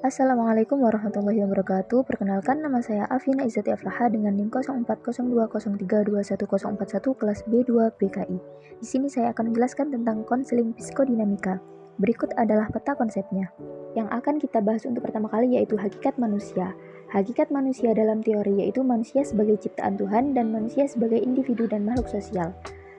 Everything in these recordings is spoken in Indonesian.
Assalamualaikum warahmatullahi wabarakatuh. Perkenalkan, nama saya Afina Izzati Aflaha dengan NIM 0402032141 kelas B2 BKI. Di sini saya akan menjelaskan tentang konseling psikodinamika. Berikut adalah peta konsepnya. Yang akan kita bahas untuk pertama kali yaitu hakikat manusia. Hakikat manusia dalam teori yaitu manusia sebagai ciptaan Tuhan dan manusia sebagai individu dan makhluk sosial.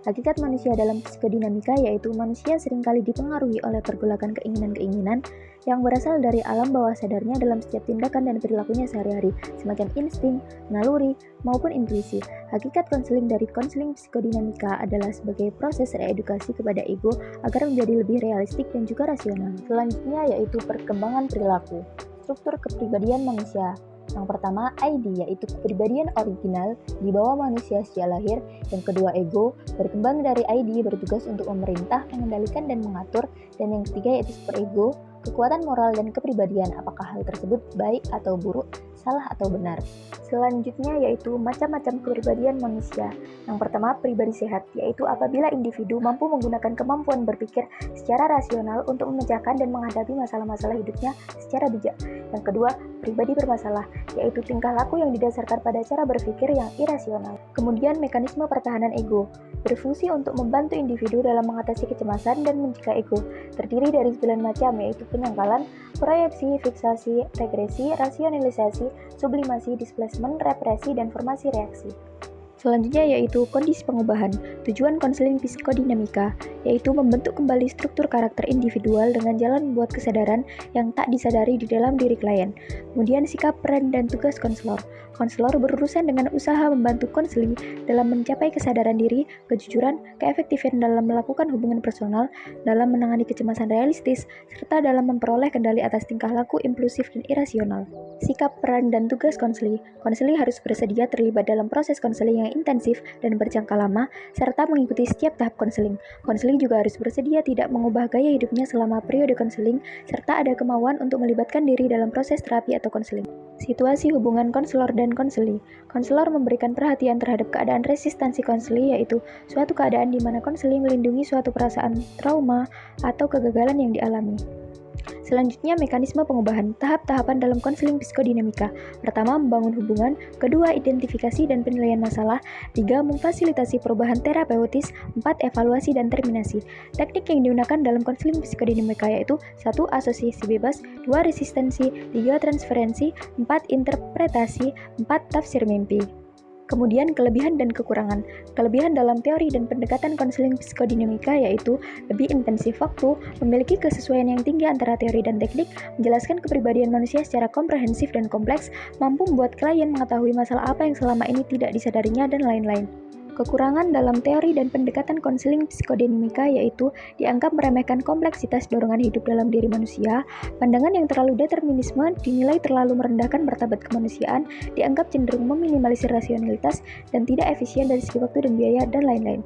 Hakikat manusia dalam psikodinamika yaitu manusia seringkali dipengaruhi oleh pergolakan keinginan-keinginan yang berasal dari alam bawah sadarnya dalam setiap tindakan dan perilakunya sehari-hari, semacam insting, naluri, maupun intuisi. Hakikat konseling dari konseling psikodinamika adalah sebagai proses reedukasi kepada ego agar menjadi lebih realistik dan juga rasional. Selanjutnya yaitu perkembangan perilaku. Struktur kepribadian manusia. Yang pertama, ID, yaitu kepribadian original di bawah manusia sejak lahir. Yang kedua, ego, berkembang dari ID, bertugas untuk memerintah, mengendalikan, dan mengatur. Dan yang ketiga, yaitu superego, kekuatan moral dan kepribadian, apakah hal tersebut baik atau buruk, salah atau benar. Selanjutnya yaitu macam-macam kepribadian manusia. Yang pertama, pribadi sehat, yaitu apabila individu mampu menggunakan kemampuan berpikir secara rasional untuk memecahkan dan menghadapi masalah-masalah hidupnya secara bijak. Yang kedua, pribadi bermasalah, yaitu tingkah laku yang didasarkan pada cara berpikir yang irasional. Kemudian, mekanisme pertahanan ego, berfungsi untuk membantu individu dalam mengatasi kecemasan dan mencegah ego, terdiri dari 9 macam, yaitu penyangkalan, proyeksi, fiksasi, regresi, rasionalisasi, sublimasi, displacement, represi, dan formasi reaksi. Selanjutnya yaitu kondisi pengubahan. Tujuan konseling psikodinamika yaitu membentuk kembali struktur karakter individual dengan jalan membuat kesadaran yang tak disadari di dalam diri klien. Kemudian sikap, peran, dan tugas konselor. Konselor berurusan dengan usaha membantu konseli dalam mencapai kesadaran diri, kejujuran, keefektifan dalam melakukan hubungan personal, dalam menangani kecemasan realistis, serta dalam memperoleh kendali atas tingkah laku impulsif dan irasional. Sikap, peran, dan tugas konseli. Konseli harus bersedia terlibat dalam proses konseling yang intensif dan berjangka lama, serta mengikuti setiap tahap konseling. Konseling juga harus bersedia tidak mengubah gaya hidupnya selama periode konseling, serta ada kemauan untuk melibatkan diri dalam proses terapi atau konseling. Situasi hubungan konselor dan konseli. Konselor memberikan perhatian terhadap keadaan resistansi konseli, yaitu suatu keadaan di mana konseli melindungi suatu perasaan trauma atau kegagalan yang dialami. Selanjutnya, mekanisme pengubahan, tahap-tahapan dalam konseling psikodinamika. Pertama, membangun hubungan. Kedua, identifikasi dan penilaian masalah. Tiga, memfasilitasi perubahan terapeutis. Empat, evaluasi dan terminasi. Teknik yang digunakan dalam konseling psikodinamika yaitu 1. Asosiasi bebas. 2. Resistensi. 3. Transferensi. 4. Interpretasi. 4. Tafsir mimpi. Kemudian kelebihan dan kekurangan. Kelebihan dalam teori dan pendekatan konseling psikodinamika yaitu lebih intensif waktu, memiliki kesesuaian yang tinggi antara teori dan teknik, menjelaskan kepribadian manusia secara komprehensif dan kompleks, mampu membuat klien mengetahui masalah apa yang selama ini tidak disadarinya, dan lain-lain. Kekurangan dalam teori dan pendekatan konseling psikodinamika yaitu dianggap meremehkan kompleksitas dorongan hidup dalam diri manusia, pandangan yang terlalu determinisme dinilai terlalu merendahkan martabat kemanusiaan, dianggap cenderung meminimalisir rasionalitas, dan tidak efisien dari segi waktu dan biaya, dan lain-lain.